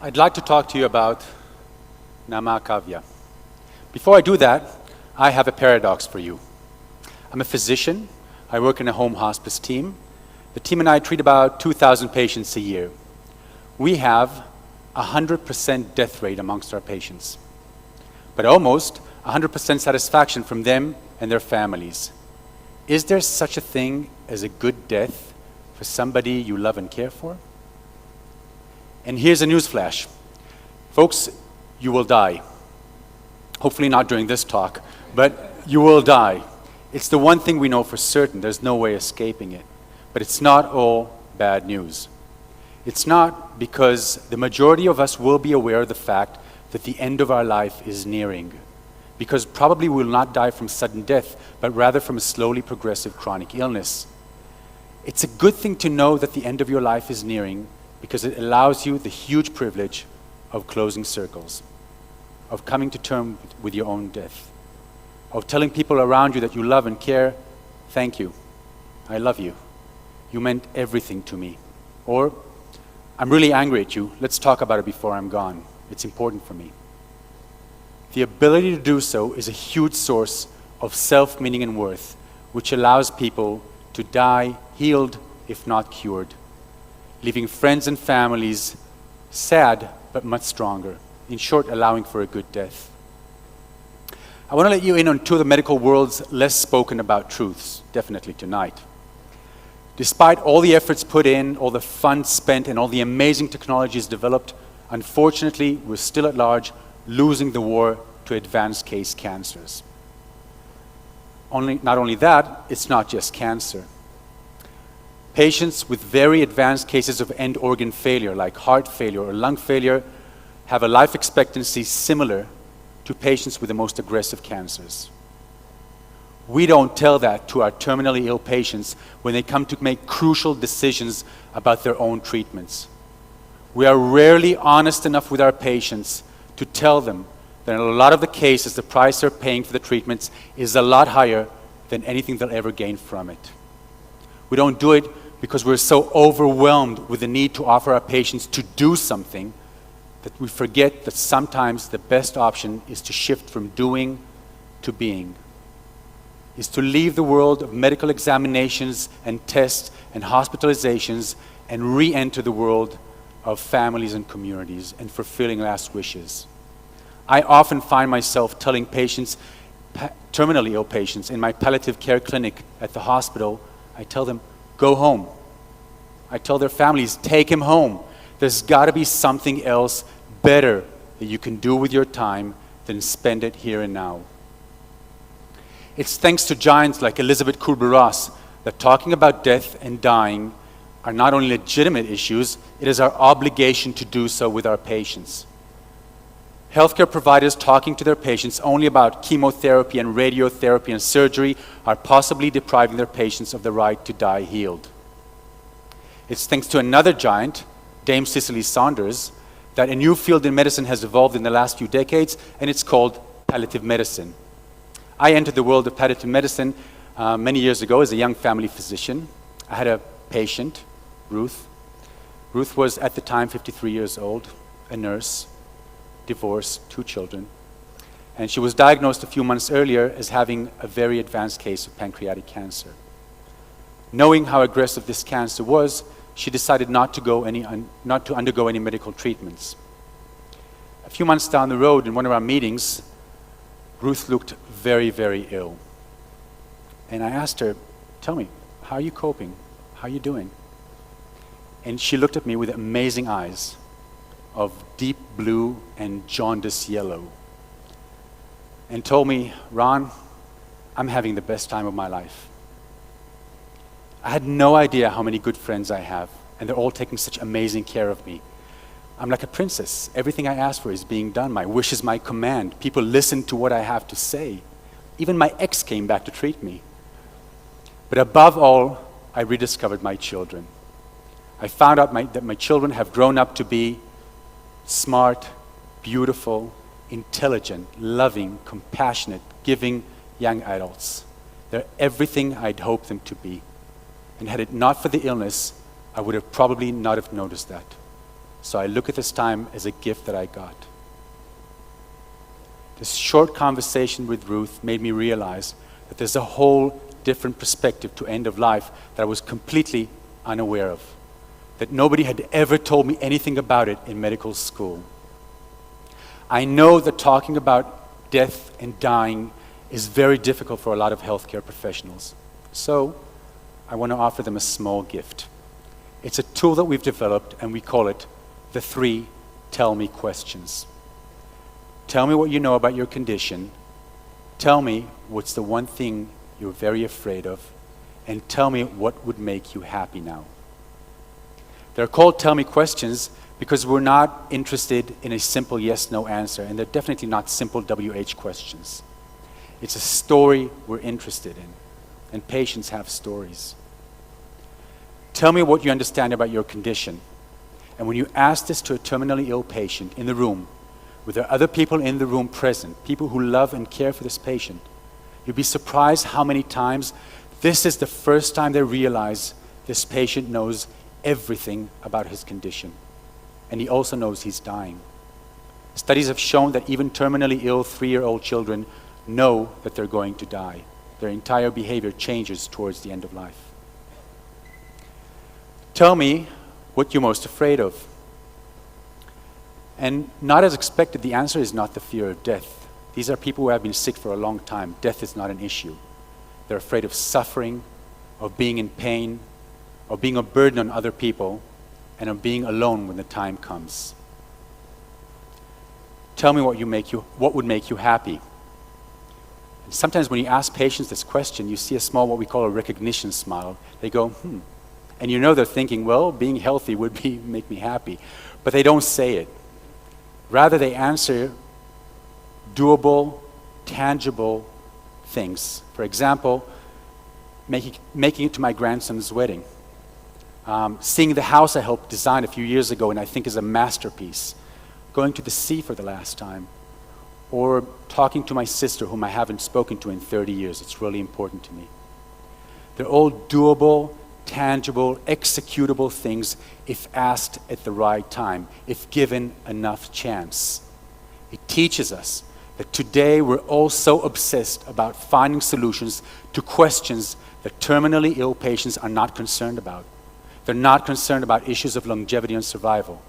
I'd like to talk to you about Namakavya. Before I do that, I have a paradox for you. I'm a physician. I work in a home hospice team. The team and I treat about 2,000 patients a year. We have a 100% death rate amongst our patients, but almost 100% satisfaction from them and their families. Is there such a thing as a good death for somebody you love and care for? And here's a newsflash. Folks, you will die. Hopefully not during this talk, but you will die. It's the one thing we know for certain. There's no way escaping it. But it's not all bad news. It's not, because the majority of us will be aware of the fact that the end of our life is nearing. Because probably we will not die from sudden death, but rather from a slowly progressive chronic illness. It's a good thing to know that the end of your life is nearing, because it allows you the huge privilege of closing circles, of coming to terms with your own death, of telling people around you that you love and care, thank you, I love you, you meant everything to me. Or, I'm really angry at you, let's talk about it before I'm gone, it's important for me. The ability to do so is a huge source of self-meaning and worth, which allows people to die healed, if not cured, leaving friends and families sad, but much stronger. In short, allowing for a good death. I want to let you in on two of the medical world's less spoken about truths, definitely tonight. Despite all the efforts put in, all the funds spent, and all the amazing technologies developed, unfortunately, we're still at large losing the war to advanced case cancers. Not only that, it's not just cancer. Patients with very advanced cases of end organ failure, like heart failure or lung failure, have a life expectancy similar to patients with the most aggressive cancers. We don't tell that to our terminally ill patients when they come to make crucial decisions about their own treatments. We are rarely honest enough with our patients to tell them that in a lot of the cases, the price they're paying for the treatments is a lot higher than anything they'll ever gain from it. We don't do it because we're so overwhelmed with the need to offer our patients to do something that we forget that sometimes the best option is to shift from doing to being, is to leave the world of medical examinations and tests and hospitalizations and re-enter the world of families and communities and fulfilling last wishes. I often find myself telling patients, terminally ill patients in my palliative care clinic at the hospital, I tell them, go home. I tell their families, take him home. There's got to be something else better that you can do with your time than spend it here and now. It's thanks to giants like Elizabeth Kubler-Ross that talking about death and dying are not only legitimate issues, it is our obligation to do so with our patients. Healthcare providers talking to their patients only about chemotherapy and radiotherapy and surgery are possibly depriving their patients of the right to die healed. It's thanks to another giant, Dame Cicely Saunders, that a new field in medicine has evolved in the last few decades, and it's called palliative medicine. I entered the world of palliative medicine many years ago as a young family physician. I had a patient, Ruth. Ruth was at the time 53 years old, a nurse, divorced, 2 children, and she was diagnosed a few months earlier as having a very advanced case of pancreatic cancer. Knowing how aggressive this cancer was, she decided not to undergo any medical treatments. A few months down the road, in one of our meetings, Ruth looked very, very ill. And I asked her, tell me, how are you coping? How are you doing? And she looked at me with amazing eyes of deep blue and jaundice yellow and told me, Ron, I'm having the best time of my life. I had no idea how many good friends I have, and they're all taking such amazing care of me. I'm like a princess. Everything I ask for is being done. My wish is my command. People listen to what I have to say. Even my ex came back to treat me. But above all, I rediscovered my children. I found out that my children have grown up to be smart, beautiful, intelligent, loving, compassionate, giving young adults. They're everything I'd hoped them to be. And had it not for the illness, I would have probably not have noticed that. So I look at this time as a gift that I got. This short conversation with Ruth made me realize that there's a whole different perspective to end of life that I was completely unaware of, that nobody had ever told me anything about it in medical school. I know that talking about death and dying is very difficult for a lot of healthcare professionals. So I want to offer them a small gift. It's a tool that we've developed, and we call it the 3 Tell Me questions. Tell me what you know about your condition. Tell me what's the one thing you're very afraid of, and tell me what would make you happy now. They're called Tell Me questions because we're not interested in a simple yes-no answer, and they're definitely not simple WH questions. It's a story we're interested in, and patients have stories. Tell me what you understand about your condition. And when you ask this to a terminally ill patient in the room, with there other people in the room present, people who love and care for this patient, you'd be surprised how many times this is the first time they realize this patient knows everything about his condition. And he also knows he's dying. Studies have shown that even terminally ill 3-year-old children know that they're going to die. Their entire behavior changes towards the end of life. Tell me what you're most afraid of. And not as expected, the answer is not the fear of death. These are people who have been sick for a long time. Death is not an issue. They're afraid of suffering, of being in pain, of being a burden on other people, and of being alone when the time comes. Tell me what would make you happy. And sometimes when you ask patients this question, you see a small, what we call a recognition smile. They go, And you know they're thinking, well, being healthy would make me happy. But they don't say it. Rather, they answer doable, tangible things. For example, making it to my grandson's wedding. Seeing the house I helped design a few years ago and I think is a masterpiece. Going to the sea for the last time. Or talking to my sister whom I haven't spoken to in 30 years. It's really important to me. They're all doable, tangible, executable things if asked at the right time, if given enough chance. It teaches us that today we're all so obsessed about finding solutions to questions that terminally ill patients are not concerned about. They're not concerned about issues of longevity and survival,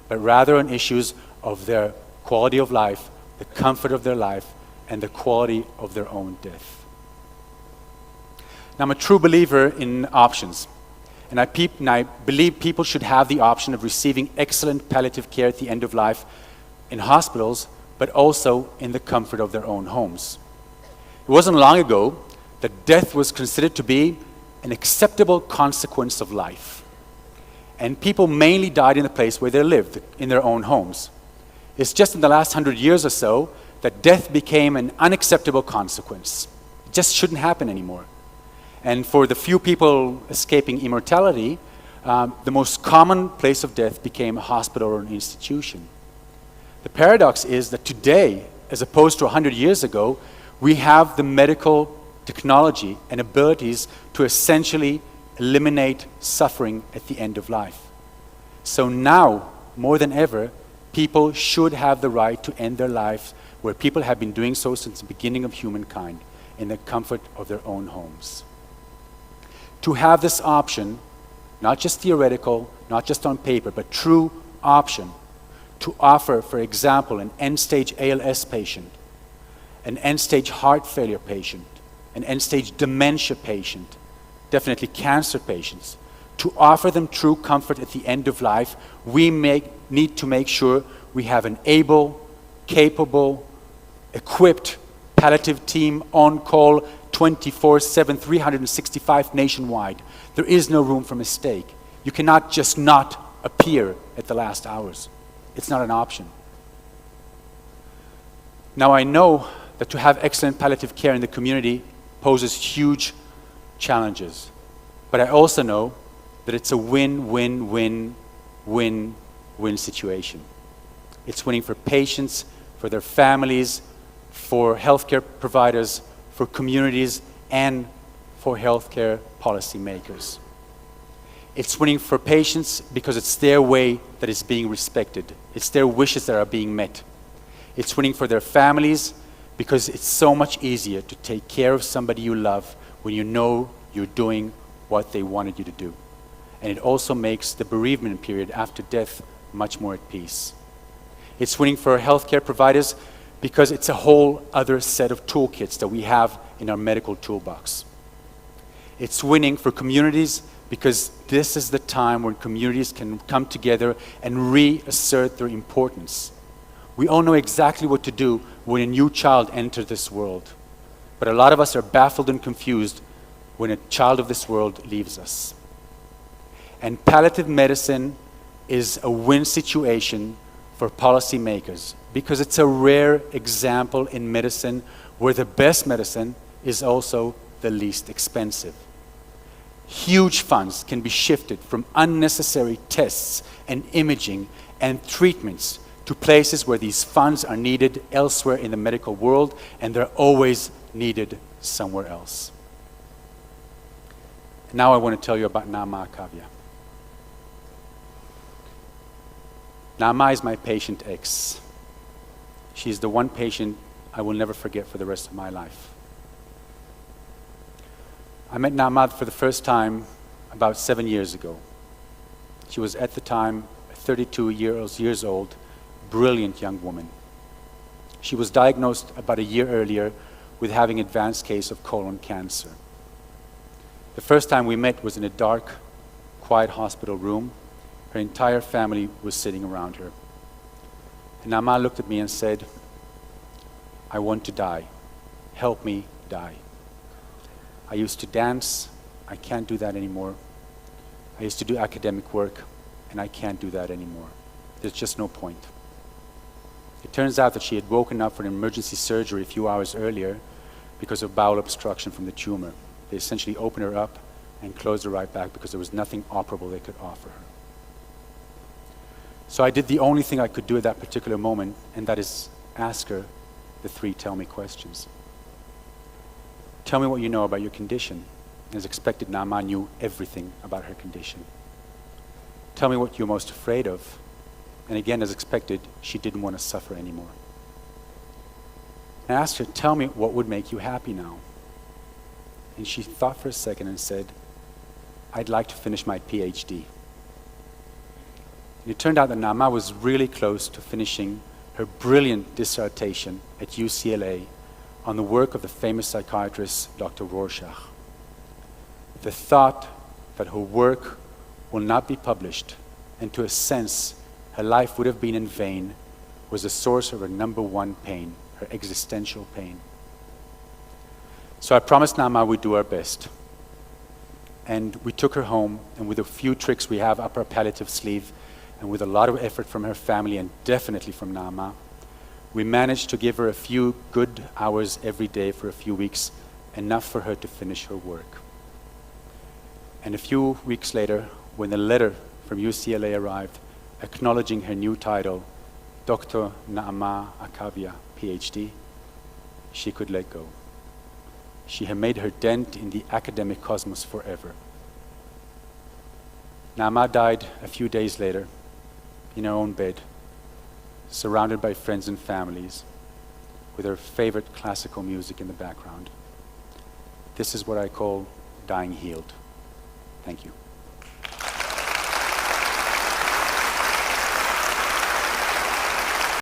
but rather on issues of their quality of life, the comfort of their life, and the quality of their own death. Now, I'm a true believer in options, and I believe people should have the option of receiving excellent palliative care at the end of life in hospitals, but also in the comfort of their own homes. It wasn't long ago that death was considered to be an acceptable consequence of life, and people mainly died in the place where they lived, in their own homes. It's just in the last 100 years or so that death became an unacceptable consequence. It just shouldn't happen anymore. And for the few people escaping immortality, the most common place of death became a hospital or an institution. The paradox is that today, as opposed to 100 years ago, we have the medical technology and abilities to essentially eliminate suffering at the end of life. So now, more than ever, people should have the right to end their lives where people have been doing so since the beginning of humankind, in the comfort of their own homes. To have this option, not just theoretical, not just on paper, but true option, to offer, for example, an end-stage ALS patient, an end-stage heart failure patient, an end-stage dementia patient, definitely cancer patients, to offer them true comfort at the end of life, we need to make sure we have an able, capable, equipped palliative team on call 24/7, 365 nationwide. There is no room for mistake. You cannot just not appear at the last hours. It's not an option. Now, I know that to have excellent palliative care in the community poses huge challenges, but I also know that it's a win-win-win-win-win situation. It's winning for patients, for their families, for healthcare providers, for communities, and for healthcare policymakers. It's winning for patients because it's their way that is being respected. It's their wishes that are being met. It's winning for their families because it's so much easier to take care of somebody you love when you know you're doing what they wanted you to do. And it also makes the bereavement period after death much more at peace. It's winning for our healthcare providers because it's a whole other set of toolkits that we have in our medical toolbox. It's winning for communities because this is the time when communities can come together and reassert their importance. We all know exactly what to do when a new child enters this world. But a lot of us are baffled and confused when a child of this world leaves us. And palliative medicine is a win situation for policymakers because it's a rare example in medicine where the best medicine is also the least expensive. Huge funds can be shifted from unnecessary tests and imaging and treatments to places where these funds are needed elsewhere in the medical world, and they're always needed somewhere else. Now I want to tell you about Naama Akavya. Naama is my patient X. She's the one patient I will never forget for the rest of my life. I met Naama for the first time about 7 years ago. She was at the time 32 years old, brilliant young woman. She was diagnosed about a year earlier with having an advanced case of colon cancer. The first time we met was in a dark, quiet hospital room. Her entire family was sitting around her. And Naama looked at me and said, "I want to die. Help me die. I used to dance. I can't do that anymore. I used to do academic work, and I can't do that anymore. There's just no point." It turns out that she had woken up for an emergency surgery a few hours earlier because of bowel obstruction from the tumor. They essentially opened her up and closed her right back because there was nothing operable they could offer her. So I did the only thing I could do at that particular moment, and that is ask her the 3 tell me questions. Tell me what you know about your condition. As expected, Naama knew everything about her condition. Tell me what you're most afraid of. And again, as expected, she didn't want to suffer anymore. I asked her, tell me what would make you happy now. And she thought for a second and said, I'd like to finish my PhD. And it turned out that Naama was really close to finishing her brilliant dissertation at UCLA on the work of the famous psychiatrist, Dr. Rorschach. The thought that her work will not be published, and to a sense, her life would have been in vain, was the source of her number one pain, her existential pain. So I promised Naama we'd do our best. And we took her home, and with a few tricks we have up our palliative sleeve, and with a lot of effort from her family and definitely from Naama, we managed to give her a few good hours every day for a few weeks, enough for her to finish her work. And a few weeks later, when the letter from UCLA arrived, acknowledging her new title, Dr. Naama Akavya, PhD, she could let go. She had made her dent in the academic cosmos forever. Naama died a few days later in her own bed, surrounded by friends and families, with her favorite classical music in the background. This is what I call dying healed. Thank you.